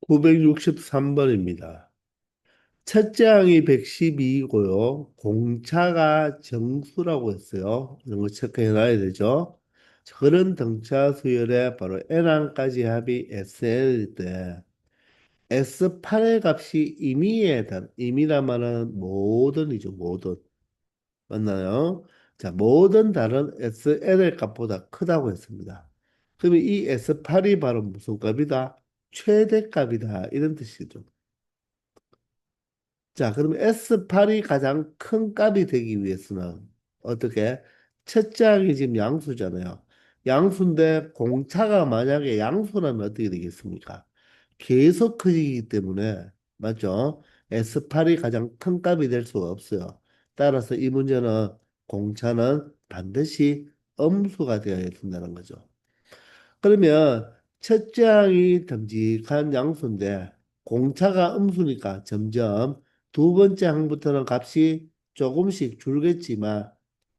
963번입니다. 첫째 항이 112이고요. 공차가 정수라고 했어요. 이런 거 체크해 놔야 되죠. 그런 등차 수열의 바로 n항까지 합이 SN일 때 S8의 값이 임의란 말은 모든이죠. 모든. 맞나요? 자, 모든 다른 SN의 값보다 크다고 했습니다. 그러면 이 S8이 바로 무슨 값이다? 최대값이다. 이런 뜻이죠. 자, 그러면 S8이 가장 큰 값이 되기 위해서는 어떻게? 첫째 항이 지금 양수잖아요. 양수인데 공차가 만약에 양수라면 어떻게 되겠습니까? 계속 커지기 때문에 맞죠? S8이 가장 큰 값이 될 수가 없어요. 따라서 이 문제는 공차는 반드시 음수가 되어야 된다는 거죠. 그러면 첫째 항이 듬직한 양수인데 공차가 음수니까 점점 두 번째 항부터는 값이 조금씩 줄겠지만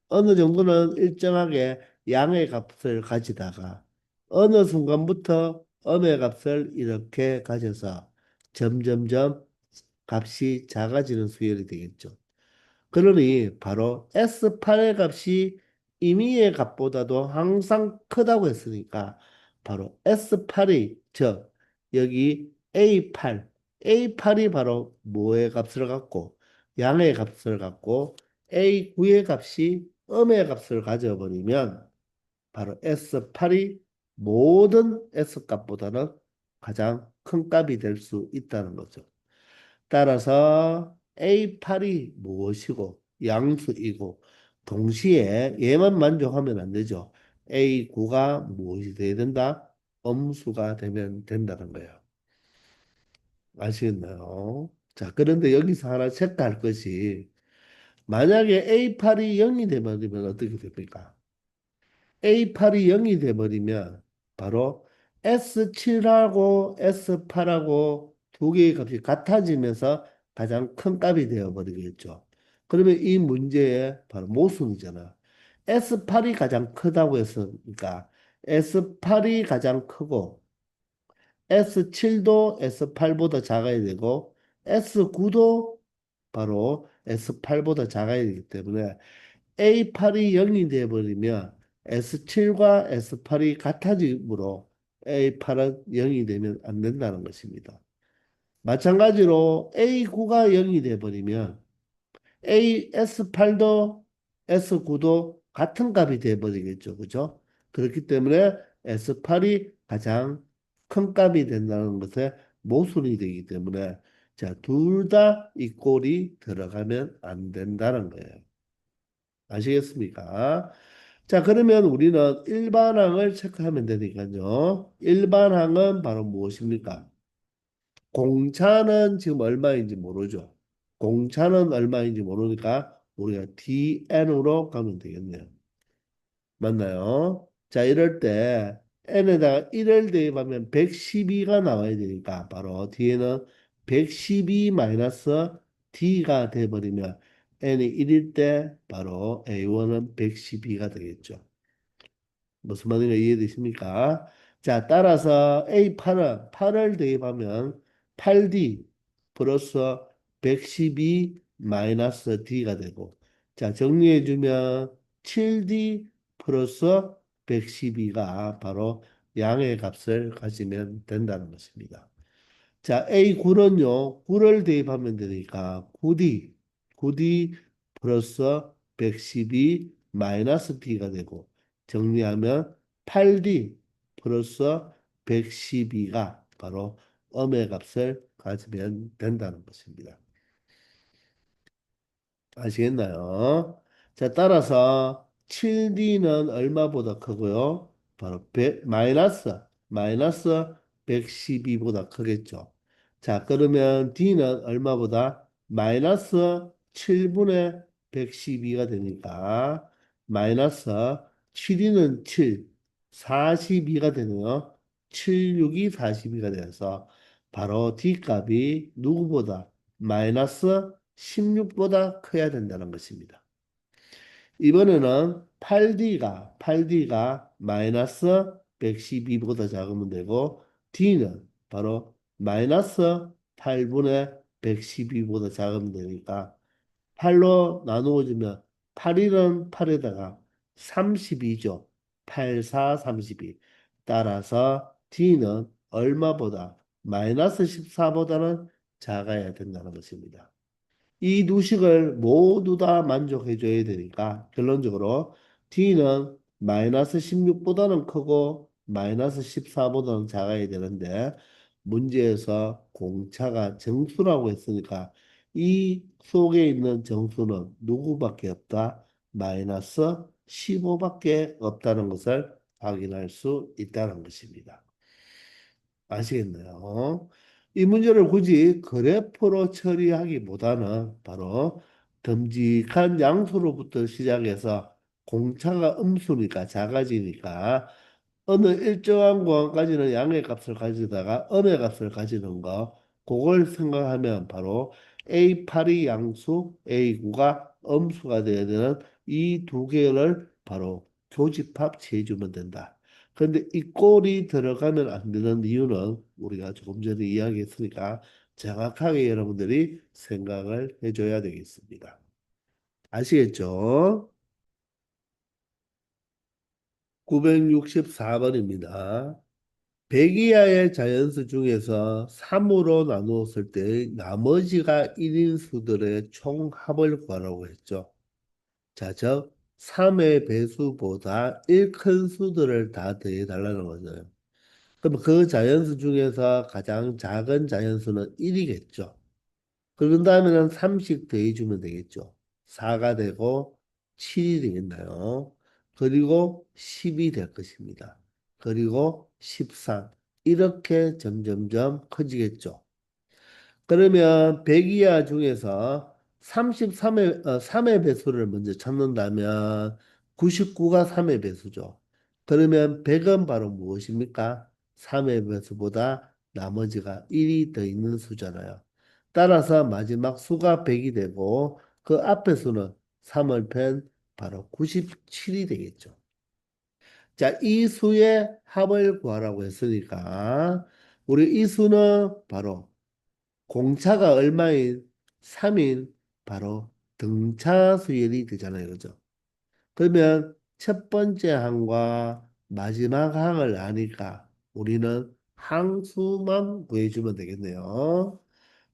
어느 정도는 일정하게 양의 값을 가지다가 어느 순간부터 음의 값을 이렇게 가져서 점점점 값이 작아지는 수열이 되겠죠. 그러니 바로 S8의 값이 임의의 값보다도 항상 크다고 했으니까 바로 S8이 즉 여기 A8이 바로 뭐의 값을 갖고 양의 값을 갖고 A9의 값이 음의 값을 가져버리면 바로 S8이 모든 S값보다는 가장 큰 값이 될 수 있다는 거죠. 따라서 A8이 무엇이고 양수이고 동시에 얘만 만족하면 안 되죠. A9가 무엇이 돼야 된다? 음수가 되면 된다는 거예요. 아시겠나요? 자, 그런데 여기서 하나 체크할 것이 만약에 A8이 0이 되버리면 어떻게 됩니까? A8이 0이 돼버리면 바로 S7하고 S8하고 두 개의 값이 같아지면서 가장 큰 값이 되어버리겠죠. 그러면 이 문제의 바로 모순이잖아. S8이 가장 크다고 했으니까 S8이 가장 크고 S7도 S8보다 작아야 되고 S9도 바로 S8보다 작아야 되기 때문에 A8이 0이 되어버리면 S7과 S8이 같아지므로 A8은 0이 되면 안 된다는 것입니다. 마찬가지로 A9가 0이 되어버리면 S8도 S9도 같은 값이 되어버리겠죠. 그죠? 그렇기 때문에 S8이 가장 큰 값이 된다는 것에 모순이 되기 때문에 자, 둘 다 이 꼴이 들어가면 안 된다는 거예요. 아시겠습니까? 자, 그러면 우리는 일반항을 체크하면 되니까요. 일반항은 바로 무엇입니까? 공차는 지금 얼마인지 모르죠. 공차는 얼마인지 모르니까 우리가 dn으로 가면 되겠네요. 맞나요? 자, 이럴 때 n에다가 1을 대입하면 112가 나와야 되니까 바로 뒤에는 112 마이너스 d가 돼버리면 n이 1일 때 바로 a1은 112가 되겠죠. 무슨 말인가 이해되십니까? 자, 따라서 A8은 8을 대입하면 8D 플러스 112 마이너스 D가 되고, 자, 정리해주면 7D 플러스 112가 바로 양의 값을 가지면 된다는 것입니다. 자, A9는요, 9를 대입하면 되니까 9D 플러스 112 마이너스 D가 되고, 정리하면 8D 플러스 112가 바로 음의 값을 가지면 된다는 것입니다. 아시겠나요? 자, 따라서 7D는 얼마보다 크고요? 바로 마이너스 112보다 크겠죠. 자, 그러면 D는 얼마보다? 마이너스 7분의 112가 되니까 마이너스 7D는 7, 42가 되네요. 7, 6이 42가 돼서 바로 D 값이 누구보다 마이너스 16보다 커야 된다는 것입니다. 이번에는 8D가 마이너스 112보다 작으면 되고 D는 바로 마이너스 8분의 112보다 작으면 되니까 8로 나누어주면 8일은 8에다가 32죠. 8, 4, 32. 따라서 D는 얼마보다 마이너스 14보다는 작아야 된다는 것입니다. 이 두 식을 모두 다 만족해 줘야 되니까 결론적으로 D는 마이너스 16보다는 크고 마이너스 14보다는 작아야 되는데 문제에서 공차가 정수라고 했으니까 이 속에 있는 정수는 누구밖에 없다? 마이너스 15밖에 없다는 것을 확인할 수 있다는 것입니다. 아시겠나요? 이 문제를 굳이 그래프로 처리하기보다는 바로 듬직한 양수로부터 시작해서 공차가 음수니까 작아지니까 어느 일정한 구간까지는 양의 값을 가지다가 음의 값을 가지는 거 그걸 생각하면 바로 A8이 양수, A9가 음수가 되어야 되는 이 두 개를 바로 교집합 해주면 된다. 그런데 이 꼴이 들어가면 안 되는 이유는 우리가 조금 전에 이야기했으니까 정확하게 여러분들이 생각을 해줘야 되겠습니다. 아시겠죠? 964번입니다. 100 이하의 자연수 중에서 3으로 나누었을 때 나머지가 1인 수들의 총합을 구하라고 했죠. 자, 즉 3의 배수보다 1 큰 수들을 다 더해달라는 거죠. 그럼 그 자연수 중에서 가장 작은 자연수는 1이겠죠. 그런 다음에는 3씩 더해주면 되겠죠. 4가 되고 7이 되겠나요? 그리고 10이 될 것입니다. 그리고 13. 이렇게 점점점 커지겠죠. 그러면 100 이하 중에서 3의 배수를 먼저 찾는다면 99가 3의 배수죠. 그러면 100은 바로 무엇입니까? 3의 배수보다 나머지가 1이 더 있는 수잖아요. 따라서 마지막 수가 100이 되고 그 앞의 수는 3을 뺀 바로 97이 되겠죠. 자, 이 수의 합을 구하라고 했으니까 우리 이 수는 바로 공차가 얼마인 3인 바로 등차 수열이 되잖아요. 그죠? 그러면 첫 번째 항과 마지막 항을 아니까 우리는 항수만 구해주면 되겠네요.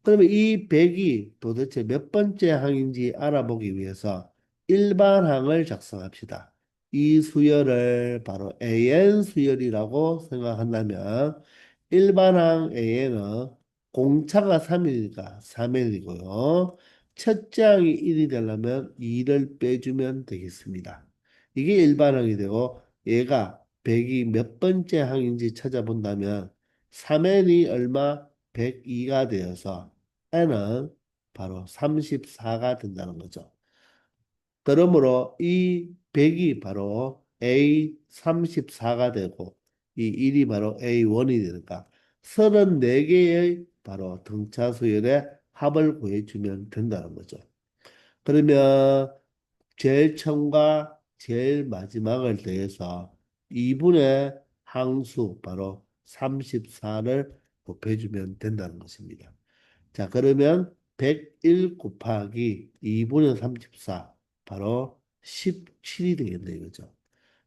그러면 이 100이 도대체 몇 번째 항인지 알아보기 위해서 일반항을 작성합시다. 이 수열을 바로 AN 수열이라고 생각한다면 일반항 A에는 공차가 3이니까 3L이고요. 첫째 항이 1이 되려면 2를 빼주면 되겠습니다. 이게 일반항이 되고 얘가 100이 몇 번째 항인지 찾아본다면 3L이 얼마? 102가 되어서 n은 바로 34가 된다는 거죠. 그러므로 이 100이 바로 A34가 되고 이 1이 바로 A1이 되니까 34개의 바로 등차수열의 합을 구해주면 된다는 거죠. 그러면 제일 처음과 제일 마지막을 더해서 2분의 항수 바로 34를 곱해주면 된다는 것입니다. 자, 그러면 101 곱하기 2분의 34 바로 17이 되겠네요. 그죠?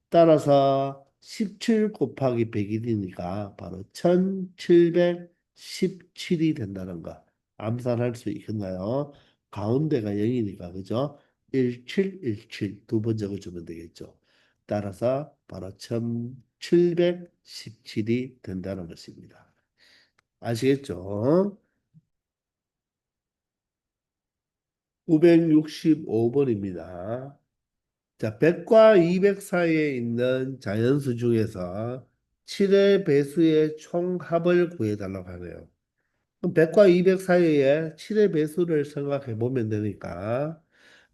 따라서 17 곱하기 101이니까 바로 1717이 된다는 거 암산할 수 있겠나요? 가운데가 0이니까 그죠? 1717 두 번 적어주면 되겠죠. 따라서 바로 1717이 된다는 것입니다. 아시겠죠? 965번입니다. 자, 100과 200 사이에 있는 자연수 중에서 7의 배수의 총합을 구해달라고 하네요. 그럼 100과 200 사이에 7의 배수를 생각해 보면 되니까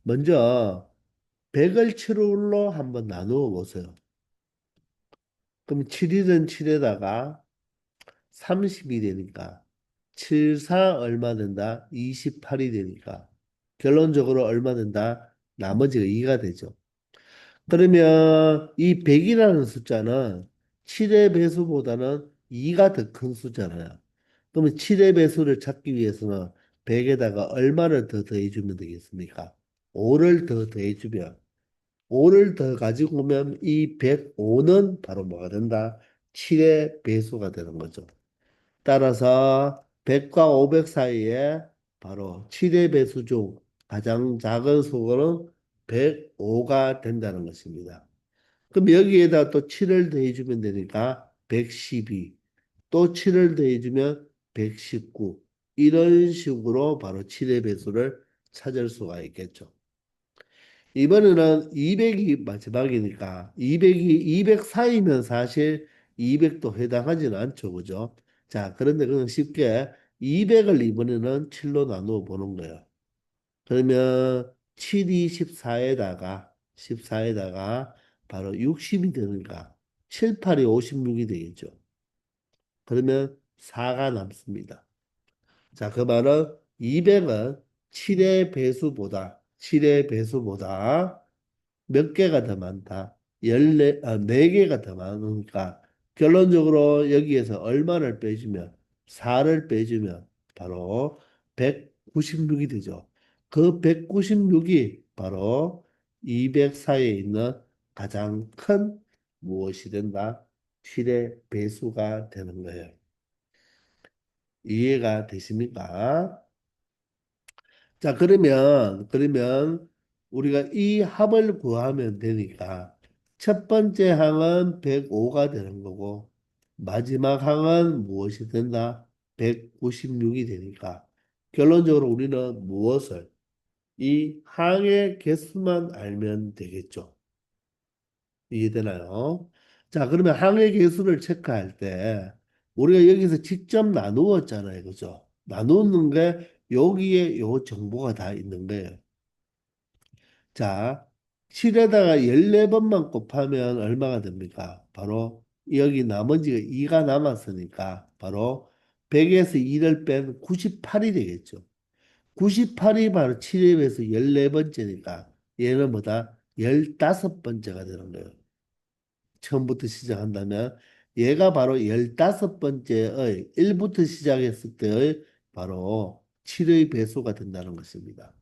먼저 100을 7로 한번 나누어 보세요. 그럼 7이든 7에다가 30이 되니까 7, 4 얼마 된다? 28이 되니까 결론적으로 얼마 된다? 나머지가 2가 되죠. 그러면 이 100이라는 숫자는 7의 배수보다는 2가 더 큰 숫자잖아요. 그러면 7의 배수를 찾기 위해서는 100에다가 얼마를 더 더해주면 되겠습니까? 5를 더 더해주면 5를 더 가지고 오면 이 105는 바로 뭐가 된다? 7의 배수가 되는 거죠. 따라서 100과 500 사이에 바로 7의 배수 중 가장 작은 수거는 105가 된다는 것입니다. 그럼 여기에다 또 7을 더해주면 되니까 112, 또 7을 더해주면 119. 이런 식으로 바로 7의 배수를 찾을 수가 있겠죠. 이번에는 200이 마지막이니까 200이 200 사이면 사실 200도 해당하지는 않죠. 그죠? 자, 그런데 그냥 쉽게 200을 이번에는 7로 나누어 보는 거예요. 그러면 7이 14에다가 바로 60이 되니까 7, 8이 56이 되겠죠. 그러면 4가 남습니다. 자, 그 말은 200은 7의 배수보다 몇 개가 더 많다? 4개가 더 많으니까 결론적으로 여기에서 얼마를 빼주면 4를 빼주면 바로 196이 되죠. 그 196이 바로 200 사이에 있는 가장 큰 무엇이 된다? 7의 배수가 되는 거예요. 이해가 되십니까? 자, 그러면 우리가 이 합을 구하면 되니까 첫 번째 항은 105가 되는 거고 마지막 항은 무엇이 된다? 196이 되니까 결론적으로 우리는 무엇을 이 항의 개수만 알면 되겠죠. 이해되나요? 자, 그러면 항의 개수를 체크할 때 우리가 여기서 직접 나누었잖아요. 그죠? 나누는 게 여기에 요 정보가 다 있는 거예요. 자, 7에다가 14번만 곱하면 얼마가 됩니까? 바로 여기 나머지가 2가 남았으니까 바로 100에서 2를 뺀 98이 되겠죠. 98이 바로 7에 비해서 14번째니까 얘는 뭐다? 15번째가 되는 거예요. 처음부터 시작한다면 얘가 바로 15번째의 1부터 시작했을 때의 바로 7의 배수가 된다는 것입니다.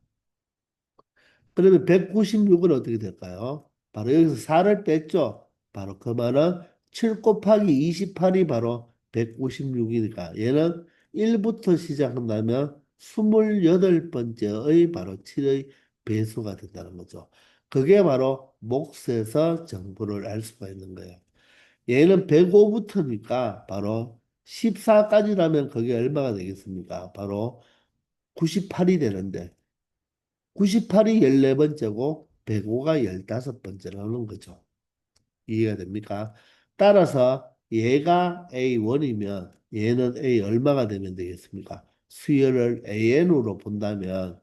그러면 196은 어떻게 될까요? 바로 여기서 4를 뺐죠. 바로 그 말은 7 곱하기 28이 바로 196이니까 얘는 1부터 시작한다면 28번째의 바로 7의 배수가 된다는 거죠. 그게 바로 몫에서 정보를 알 수가 있는 거예요. 얘는 105부터니까 바로 14까지라면 그게 얼마가 되겠습니까? 바로 98이 되는데 98이 14번째고 105가 15번째라는 거죠. 이해가 됩니까? 따라서 얘가 A1이면 얘는 A 얼마가 되면 되겠습니까? 수열을 AN으로 본다면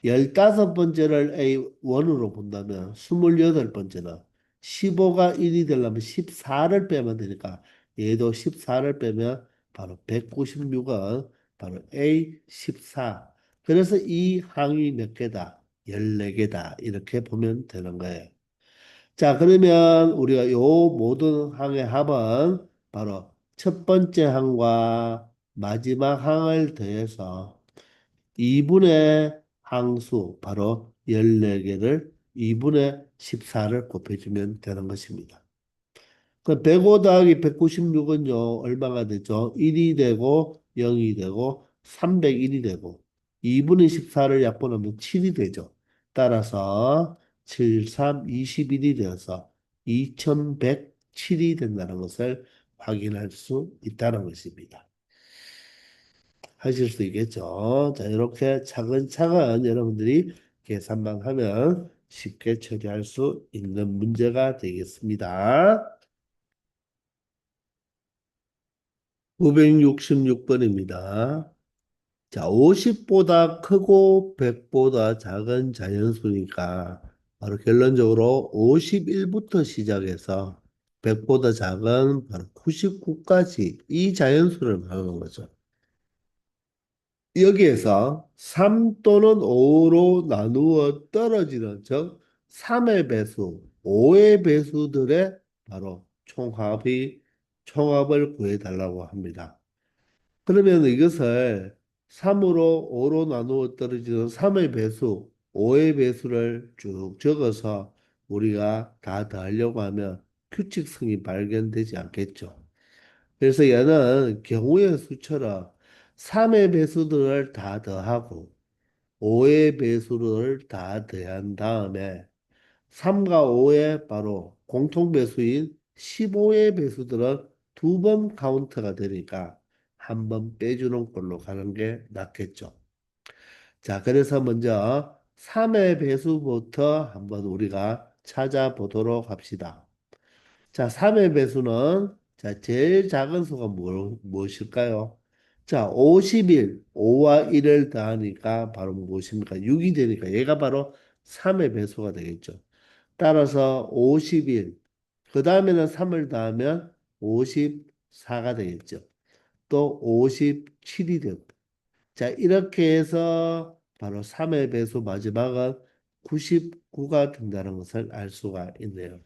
15번째를 A1으로 본다면 28번째는 15가 1이 되려면 14를 빼면 되니까 얘도 14를 빼면 바로 196은 바로 A14. 그래서 이 항이 몇 개다? 14개다. 이렇게 보면 되는 거예요. 자, 그러면 우리가 요 모든 항의 합은 바로 첫 번째 항과 마지막 항을 더해서 2분의 항수 바로 14개를 2분의 14를 곱해주면 되는 것입니다. 그 105 더하기 196은요, 얼마가 되죠? 1이 되고 0이 되고 301이 되고 2분의 14를 약분하면 7이 되죠. 따라서 7, 3, 21이 되어서 2107이 된다는 것을 확인할 수 있다는 것입니다. 하실 수 있겠죠. 자, 이렇게 차근차근 여러분들이 계산만 하면 쉽게 처리할 수 있는 문제가 되겠습니다. 966번입니다. 자, 50보다 크고 100보다 작은 자연수니까 바로 결론적으로 51부터 시작해서 100보다 작은 바로 99까지 이 자연수를 말하는 거죠. 여기에서 3 또는 5로 나누어 떨어지는 즉 3의 배수, 5의 배수들의 바로 총합을 구해달라고 합니다. 그러면 이것을 3으로 5로 나누어 떨어지는 3의 배수, 5의 배수를 쭉 적어서 우리가 다 더하려고 하면 규칙성이 발견되지 않겠죠. 그래서 얘는 경우의 수처럼 3의 배수들을 다 더하고 5의 배수를 다 더한 다음에 3과 5의 바로 공통 배수인 15의 배수들은 두 번 카운트가 되니까 한 번 빼주는 걸로 가는 게 낫겠죠. 자, 그래서 먼저 3의 배수부터 한번 우리가 찾아보도록 합시다. 자, 3의 배수는 자, 제일 작은 수가 무엇일까요? 자, 51, 5와 1을 더하니까 바로 무엇입니까? 6이 되니까 얘가 바로 3의 배수가 되겠죠. 따라서 51, 그 다음에는 3을 더하면 54가 되겠죠. 또 57이 되고. 자, 이렇게 해서 바로 3의 배수 마지막은 99가 된다는 것을 알 수가 있네요.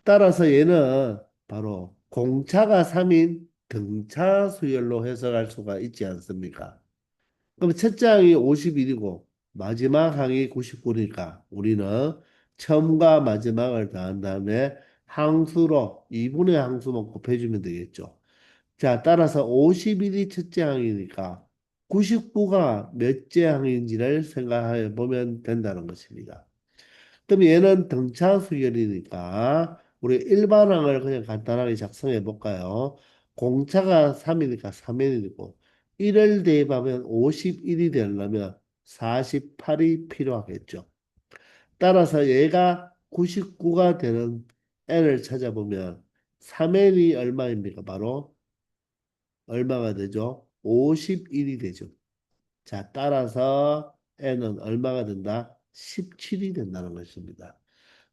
따라서 얘는 바로 공차가 3인 등차 수열로 해석할 수가 있지 않습니까? 그럼 첫째 항이 51이고 마지막 항이 99니까 우리는 처음과 마지막을 더한 다음에 항수로 2분의 항수만 곱해주면 되겠죠. 자, 따라서 51이 첫째 항이니까 99가 몇째 항인지를 생각해 보면 된다는 것입니다. 그럼 얘는 등차 수열이니까 우리 일반항을 그냥 간단하게 작성해 볼까요? 공차가 3이니까 3n이고 1을 대입하면 51이 되려면 48이 필요하겠죠. 따라서 얘가 99가 되는 n을 찾아보면 3n이 얼마입니까? 바로 얼마가 되죠? 51이 되죠. 자, 따라서 n은 얼마가 된다? 17이 된다는 것입니다.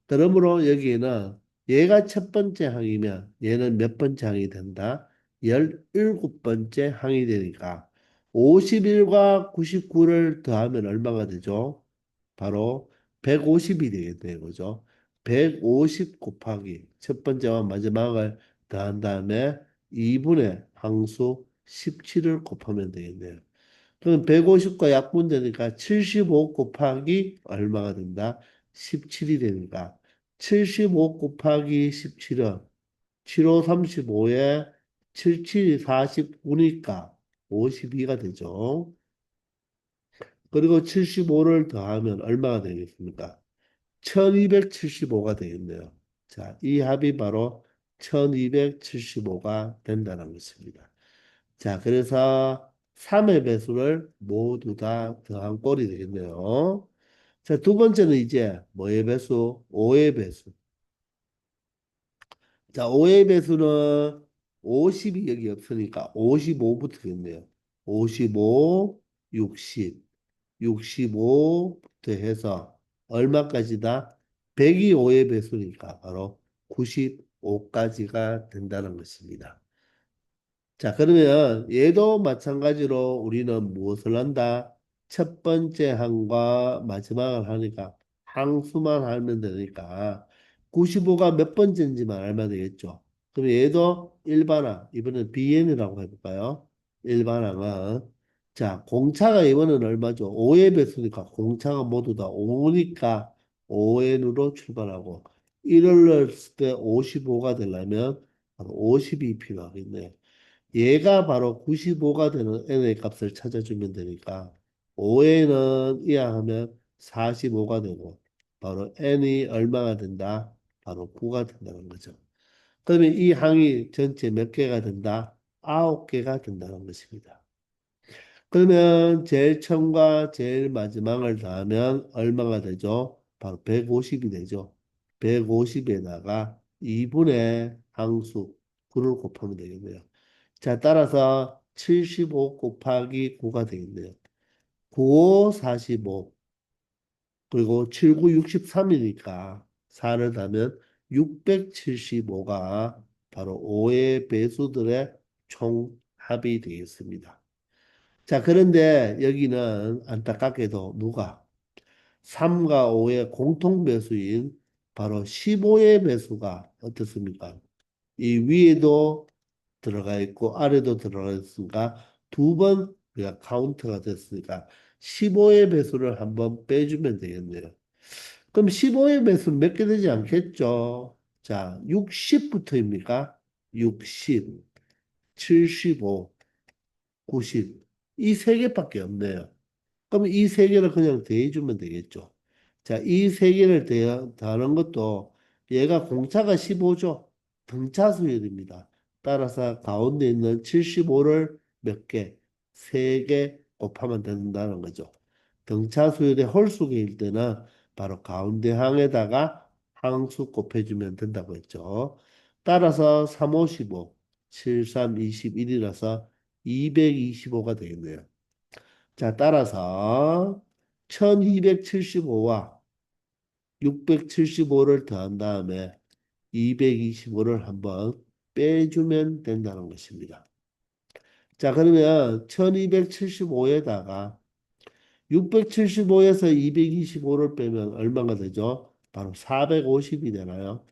그러므로 여기에는 얘가 첫 번째 항이면 얘는 몇 번째 항이 된다? 17번째 항이 되니까 51과 99를 더하면 얼마가 되죠? 바로 150이 되겠네요. 그죠? 150 곱하기 첫 번째와 마지막을 더한 다음에 2분의 항수 17을 곱하면 되겠네요. 그럼 150과 약분되니까 75 곱하기 얼마가 된다? 17이 되니까 75 곱하기 17은 75, 35에 77이 49니까 52가 되죠. 그리고 75를 더하면 얼마가 되겠습니까? 1275가 되겠네요. 자, 이 합이 바로 1275가 된다는 것입니다. 자, 그래서 3의 배수를 모두 다 더한 꼴이 되겠네요. 자, 두 번째는 이제 뭐의 배수? 5의 배수. 자, 5의 배수는 50이 여기 없으니까 55부터 겠네요. 55, 60, 65부터 해서 얼마까지다? 100이 5의 배수니까 바로 95까지가 된다는 것입니다. 자, 그러면 얘도 마찬가지로 우리는 무엇을 한다? 첫 번째 항과 마지막을 하니까 항수만 하면 되니까 95가 몇 번째인지만 알면 되겠죠. 그럼 얘도 일반항, 이번엔 BN이라고 해볼까요? 일반항은 자, 공차가 이번엔 얼마죠? 5의 배수니까 공차가 모두 다 5니까 5n으로 출발하고 1을 넣었을 때 55가 되려면 52 필요하겠네요. 얘가 바로 95가 되는 n의 값을 찾아주면 되니까 5n은 이항하면 45가 되고 바로 n이 얼마가 된다? 바로 9가 된다는 거죠. 그러면 이 항이 전체 몇 개가 된다? 9개가 된다는 것입니다. 그러면 제일 처음과 제일 마지막을 더하면 얼마가 되죠? 바로 150이 되죠. 150에다가 2분의 항수 9를 곱하면 되겠네요. 자, 따라서 75 곱하기 9가 되겠네요. 9, 45, 그리고 7, 9, 63이니까 4를 더하면 675가 바로 5의 배수들의 총합이 되겠습니다. 자, 그런데 여기는 안타깝게도 누가 3과 5의 공통 배수인 바로 15의 배수가 어떻습니까? 이 위에도 들어가 있고 아래도 들어가 있으니까 두 번 우리가 카운트가 됐으니까 15의 배수를 한번 빼주면 되겠네요. 그럼 15의 배수는 몇 개 되지 않겠죠? 자, 60부터입니까? 60, 75, 90. 이 세 개밖에 없네요. 그럼 이 세 개를 그냥 더해주면 되겠죠. 자, 이 세 개를 더하는 것도 얘가 공차가 15죠. 등차 수열입니다. 따라서 가운데 있는 75를 몇 개? 세 개 곱하면 된다는 거죠. 등차 수열의 홀수계일 때는 바로 가운데 항에다가 항수 곱해주면 된다고 했죠. 따라서 3, 5, 15, 7, 3, 21이라서 225가 되겠네요. 자, 따라서 1275와 675를 더한 다음에 225를 한번 빼주면 된다는 것입니다. 자, 그러면 1275에다가 675에서 225를 빼면 얼마가 되죠? 바로 450이 되나요?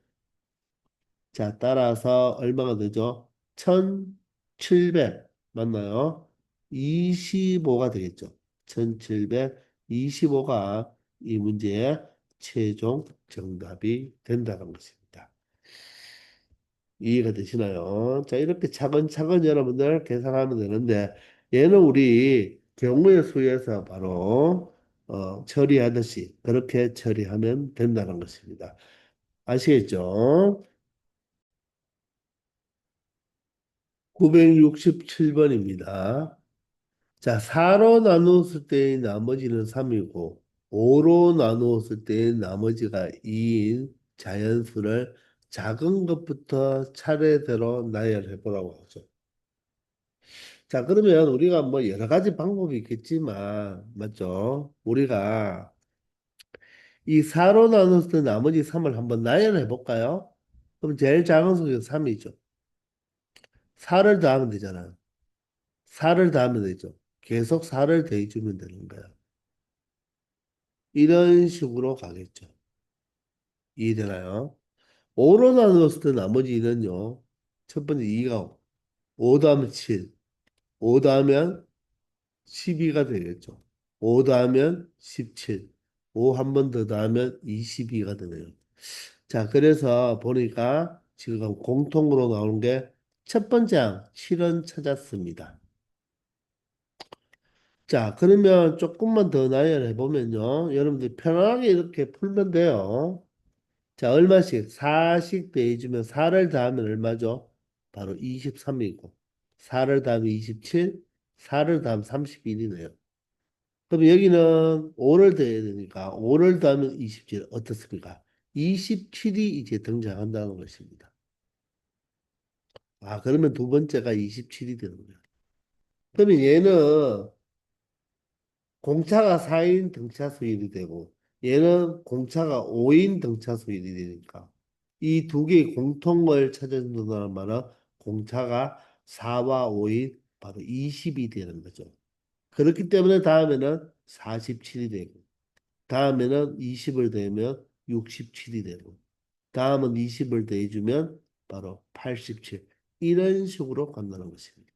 자, 따라서 얼마가 되죠? 1700 맞나요? 25가 되겠죠. 1725가 이 문제의 최종 정답이 된다는 것입니다. 이해가 되시나요? 자, 이렇게 차근차근 여러분들 계산하면 되는데 얘는 우리 경우의 수에서 바로 처리하듯이 그렇게 처리하면 된다는 것입니다. 아시겠죠? 967번입니다. 자, 4로 나누었을 때의 나머지는 3이고, 5로 나누었을 때의 나머지가 2인 자연수를 작은 것부터 차례대로 나열해 보라고 하죠. 자, 그러면 우리가 뭐 여러 가지 방법이 있겠지만, 맞죠? 우리가 이 4로 나눴을 때 나머지 3을 한번 나열해 볼까요? 그럼 제일 작은 수가 3이죠. 4를 더하면 되잖아요. 4를 더하면 되죠. 계속 4를 더해주면 되는 거야. 이런 식으로 가겠죠. 이해되나요? 5로 나누었을 때 나머지 2는요. 첫 번째 2가 5 더하면 7, 5 더하면 12가 되겠죠. 5 더하면 17, 5 한 번 더 더하면 22가 되네요. 자, 그래서 보니까 지금 공통으로 나오는 게 첫 번째 항 7은 찾았습니다. 자, 그러면 조금만 더 나열해 보면요. 여러분들 편하게 이렇게 풀면 돼요. 자, 얼마씩? 4씩 더해주면 4를 더하면 얼마죠? 바로 23이고 4를 더하면 27, 4를 더하면 31이네요. 그럼 여기는 5를 더해야 되니까 5를 더하면 27 어떻습니까? 27이 이제 등장한다는 것입니다. 아, 그러면 두 번째가 27이 되는 거예요. 그러면 얘는 공차가 4인 등차 수일이 되고 얘는 공차가 5인 등차 수일이 되니까 이 두 개의 공통을 찾아준다는 말은 공차가 4와 5인 바로 20이 되는 거죠. 그렇기 때문에 다음에는 47이 되고 다음에는 20을 더하면 67이 되고 다음은 20을 더해주면 바로 87 이런 식으로 간다는 것입니다.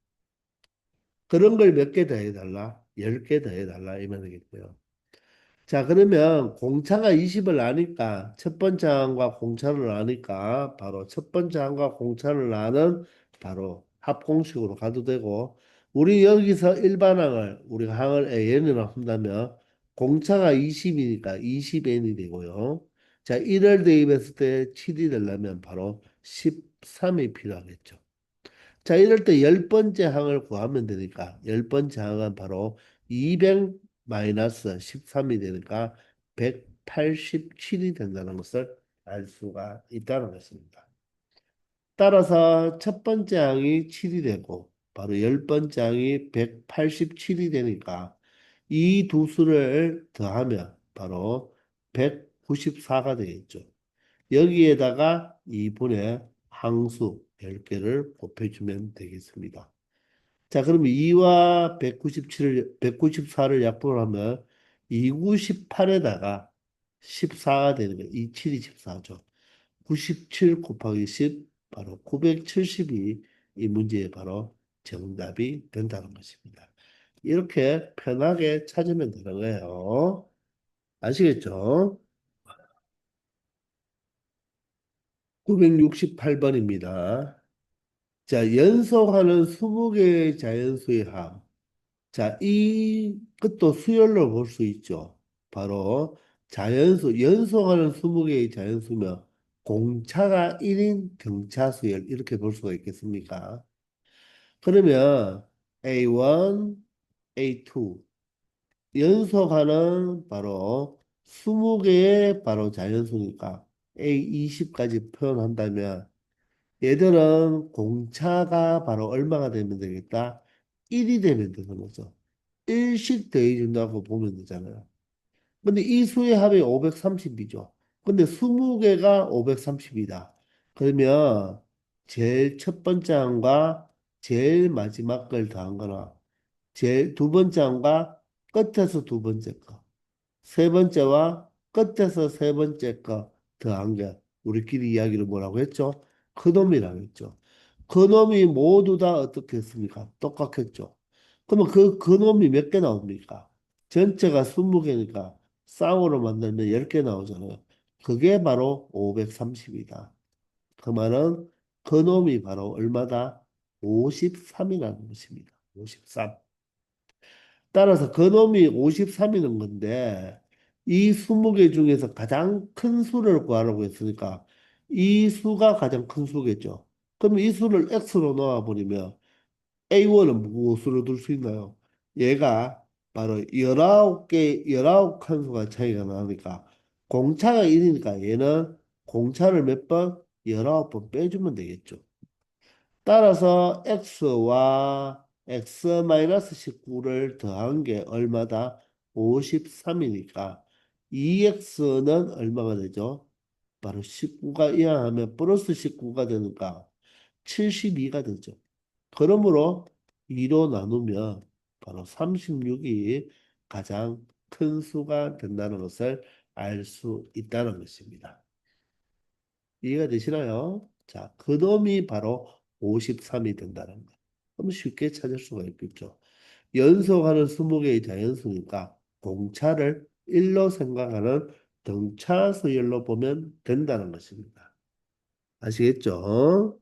그런 걸 몇 개 더해달라? 10개 더해달라 이 말이겠고요. 자, 그러면 공차가 20을 아니까 첫 번째 항과 공차를 아니까 바로 첫 번째 항과 공차를 아는 바로 합공식으로 가도 되고 우리 여기서 일반 항을 우리가 항을 AN이라고 한다면 공차가 20이니까 20N이 되고요. 자, 1을 대입했을 때 7이 되려면 바로 13이 필요하겠죠. 자, 이럴 때 열 번째 항을 구하면 되니까 열 번째 항은 바로 200 마이너스 13이 되니까 187이 된다는 것을 알 수가 있다는 것입니다. 따라서 첫 번째 항이 7이 되고 바로 열 번째 항이 187이 되니까 이 두 수를 더하면 바로 194가 되겠죠. 여기에다가 2분의 항수 10개를 곱해주면 되겠습니다. 자, 그러면 2와 194를 약분을 하면 298에다가 14가 되는 거예요. 27이 14죠. 97 곱하기 10, 바로 972 이 문제의 바로 정답이 된다는 것입니다. 이렇게 편하게 찾으면 되는 거예요. 아시겠죠? 968번입니다. 자, 연속하는 20개의 자연수의 합. 자, 이것도 수열로 볼 수 있죠. 바로 자연수, 연속하는 20개의 자연수면 공차가 1인 등차수열 이렇게 볼 수가 있겠습니까? 그러면 A1, A2 연속하는 바로 20개의 바로 자연수니까 A20까지 표현한다면 얘들은 공차가 바로 얼마가 되면 되겠다? 1이 되면 되는 거죠. 1씩 더해준다고 보면 되잖아요. 근데 이 수의 합이 530이죠. 근데 20개가 530이다. 그러면 제일 첫 번째 항과 제일 마지막 걸 더한 거나 제일 두 번째 항과 끝에서 두 번째 거. 세 번째와 끝에서 세 번째 거 더한 게 우리끼리 이야기를 뭐라고 했죠? 그놈이라고 했죠. 그놈이 모두 다 어떻게 했습니까? 똑같겠죠. 그러면 그 그놈이 몇 개 나옵니까? 전체가 20개니까 쌍으로 만들면 10개 나오잖아요. 그게 바로 530이다. 그 말은 그놈이 바로 얼마다? 53이라는 것입니다. 53. 따라서 그놈이 53이는 건데 이 20개 중에서 가장 큰 수를 구하라고 했으니까 이 수가 가장 큰 수겠죠. 그럼 이 수를 x로 놓아버리면 A1은 무엇으로 둘 수 있나요? 얘가 바로 19개, 19칸수가 차이가 나니까 공차가 1이니까 얘는 공차를 몇 번? 19번 빼주면 되겠죠. 따라서 x와 x-19를 더한 게 얼마다? 53이니까 2x는 얼마가 되죠? 바로 19가 이항하면 플러스 19가 되니까 72가 되죠. 그러므로 2로 나누면 바로 36이 가장 큰 수가 된다는 것을 알 수 있다는 것입니다. 이해가 되시나요? 자, 그놈이 바로 53이 된다는 거. 그럼 쉽게 찾을 수가 있겠죠. 연속하는 20개의 자연수니까 공차를 1로 생각하는 등차수열로 보면 된다는 것입니다. 아시겠죠?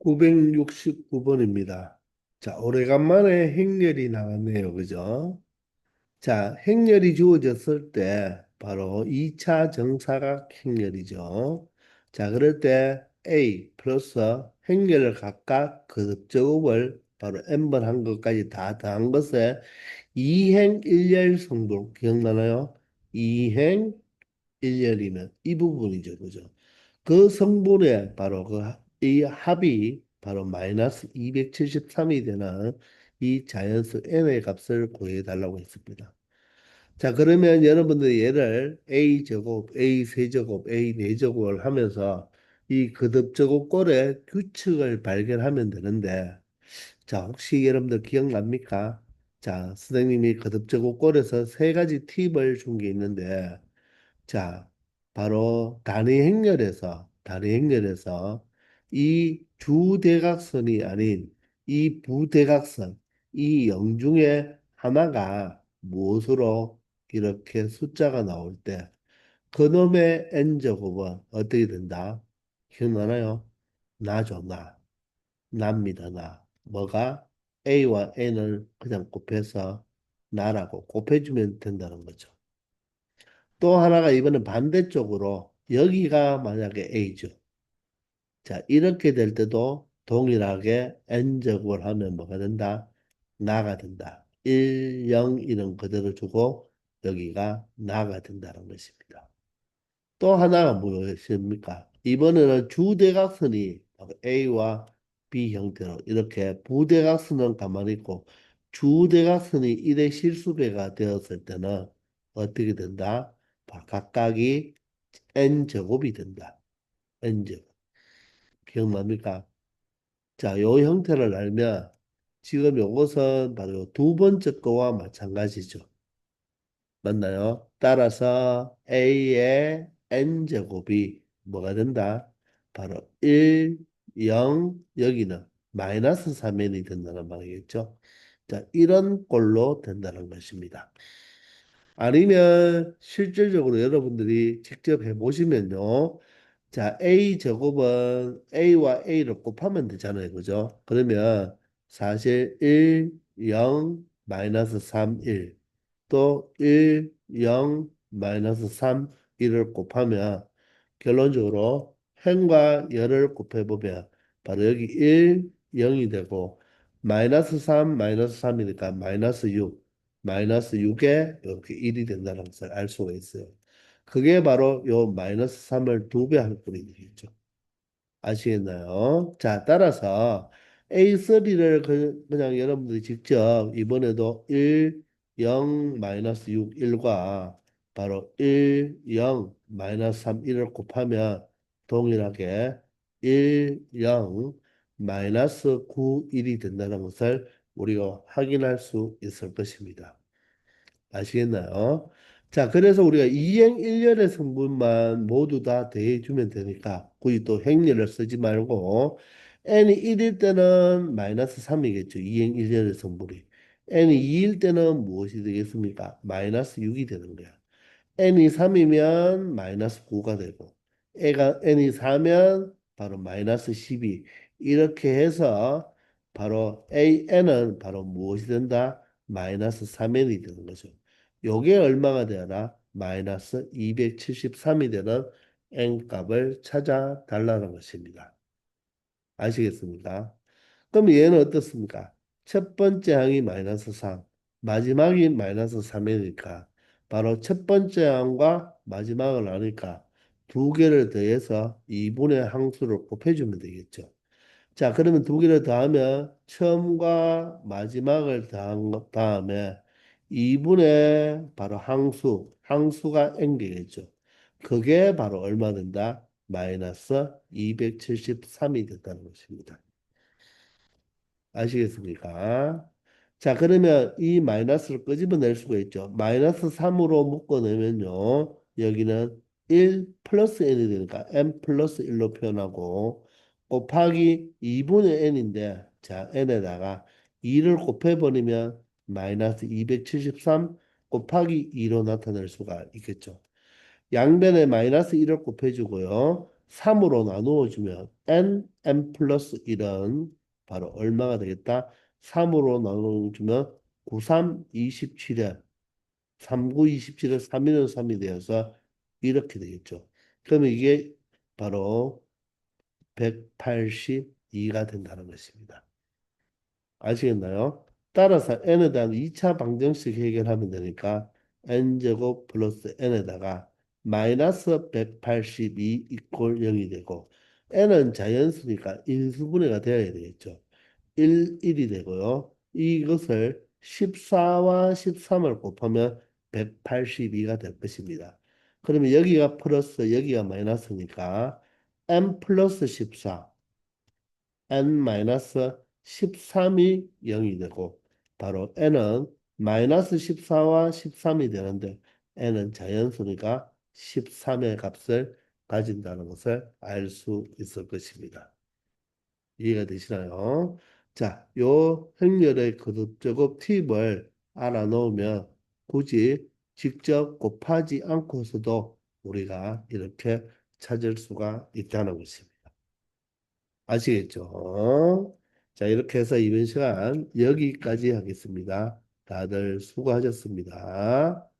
969번입니다. 자, 오래간만에 행렬이 나왔네요. 그죠? 자, 행렬이 주어졌을 때 바로 2차 정사각 행렬이죠. 자, 그럴 때 A 플러스 행렬을 각각 거듭제곱을 바로 n번 한 것까지 다 더한 것에 이행 일열 성분 기억나나요? 이행 일열이면 이 부분이죠. 그죠? 그 성분에 바로 이 합이 바로 마이너스 273이 되는 이 자연수 n의 값을 구해달라고 했습니다. 자, 그러면 여러분들이 얘를 a 제곱, a 세제곱, a 네제곱을 하면서 이 거듭제곱꼴의 규칙을 발견하면 되는데, 자, 혹시 여러분들 기억납니까? 자, 선생님이 거듭제곱꼴에서 세 가지 팁을 준 게 있는데, 자, 바로 단위 행렬에서 이 주대각선이 아닌 이 부대각선, 이 영중에 하나가 무엇으로 이렇게 숫자가 나올 때 그놈의 n제곱은 어떻게 된다? 기억나나요? 나죠, 나. 납니다, 나. 뭐가? A와 N을 그냥 곱해서 나라고 곱해주면 된다는 거죠. 또 하나가 이번엔 반대쪽으로 여기가 만약에 A죠. 자, 이렇게 될 때도 동일하게 N제곱을 하면 뭐가 된다? 나가 된다. 1, 0 이런 그대로 주고 여기가 나가 된다는 것입니다. 또 하나가 무엇입니까? 이번에는 주대각선이 A와 B 형태로 이렇게 부대각선은 가만히 있고 주대각선이 1의 실수배가 되었을 때는 어떻게 된다? 각각이 n제곱이 된다. n제곱. 기억납니까? 자, 요 형태를 알면 지금 요것은 바로 두 번째 거와 마찬가지죠. 맞나요? 따라서 A의 n제곱이 뭐가 된다? 바로 1, 0, 여기는 마이너스 3n이 된다는 말이겠죠. 자, 이런 꼴로 된다는 것입니다. 아니면 실질적으로 여러분들이 직접 해보시면요. 자, A 제곱은 A와 A를 곱하면 되잖아요. 그죠? 그러면 사실 1, 0, 마이너스 3, 1, 또 1, 0, 마이너스 3, 1을 곱하면 결론적으로 행과 열을 곱해보면 바로 여기 1, 0이 되고 마이너스 3, 마이너스 3이니까 마이너스 6, 마이너스 6에 이렇게 1이 된다는 것을 알 수가 있어요. 그게 바로 요 마이너스 3을 2배 할 꼴이 되겠죠. 아시겠나요? 자, 따라서 A3를 그냥 여러분들이 직접 이번에도 1, 0, 마이너스 6, 1과 바로 1, 0, 마이너스 3, 1을 곱하면 동일하게 1, 0, 마이너스 9, 1이 된다는 것을 우리가 확인할 수 있을 것입니다. 아시겠나요? 자, 그래서 우리가 이행 일렬의 성분만 모두 다 더해주면 되니까 굳이 또 행렬을 쓰지 말고 n이 1일 때는 마이너스 3이겠죠. 이행 일렬의 성분이. n이 2일 때는 무엇이 되겠습니까? 마이너스 6이 되는 거야. n이 3이면 마이너스 9가 되고 n이 4면 바로 마이너스 12 이렇게 해서 바로 n은 바로 무엇이 된다? 마이너스 3n이 되는 거죠. 요게 얼마가 되나? 마이너스 273이 되는 n값을 찾아 달라는 것입니다. 아시겠습니까? 그럼 얘는 어떻습니까? 첫 번째 항이 마이너스 3, 마지막이 마이너스 3이니까 바로 첫 번째 항과 마지막을 나니까 두 개를 더해서 2분의 항수를 곱해주면 되겠죠. 자, 그러면 두 개를 더하면 처음과 마지막을 더한 것 다음에 2분의 바로 항수가 n개겠죠. 그게 바로 얼마 된다? 마이너스 273이 된다는 것입니다. 아시겠습니까? 자, 그러면 이 마이너스를 끄집어낼 수가 있죠. 마이너스 3으로 묶어내면요. 여기는 1 플러스 n이 되니까 n 플러스 1로 표현하고 곱하기 2분의 n인데 자, n에다가 2를 곱해버리면 마이너스 273 곱하기 2로 나타낼 수가 있겠죠. 양변에 마이너스 1을 곱해주고요. 3으로 나누어 주면 n 플러스 1은 바로 얼마가 되겠다? 3으로 나누어 주면 93, 27에 39, 27에 3이는 3이 되어서 이렇게 되겠죠. 그러면 이게 바로 182가 된다는 것입니다. 아시겠나요? 따라서 n에 대한 2차 방정식 해결하면 되니까 n제곱 플러스 n에다가 마이너스 182 이퀄 0이 되고 n은 자연수니까 인수분해가 되어야 되겠죠. 1, 1이 되고요. 이것을 14와 13을 곱하면 182가 될 것입니다. 그러면 여기가 플러스 여기가 마이너스니까 n 플러스 14 n-13이 0이 되고 바로 n은 마이너스 14와 13이 되는데 n은 자연수니까 13의 값을 가진다는 것을 알 수 있을 것입니다. 이해가 되시나요? 자, 요 행렬의 거듭제곱 팁을 알아놓으면 굳이 직접 곱하지 않고서도 우리가 이렇게 찾을 수가 있다는 것입니다. 아시겠죠? 자, 이렇게 해서 이번 시간 여기까지 하겠습니다. 다들 수고하셨습니다.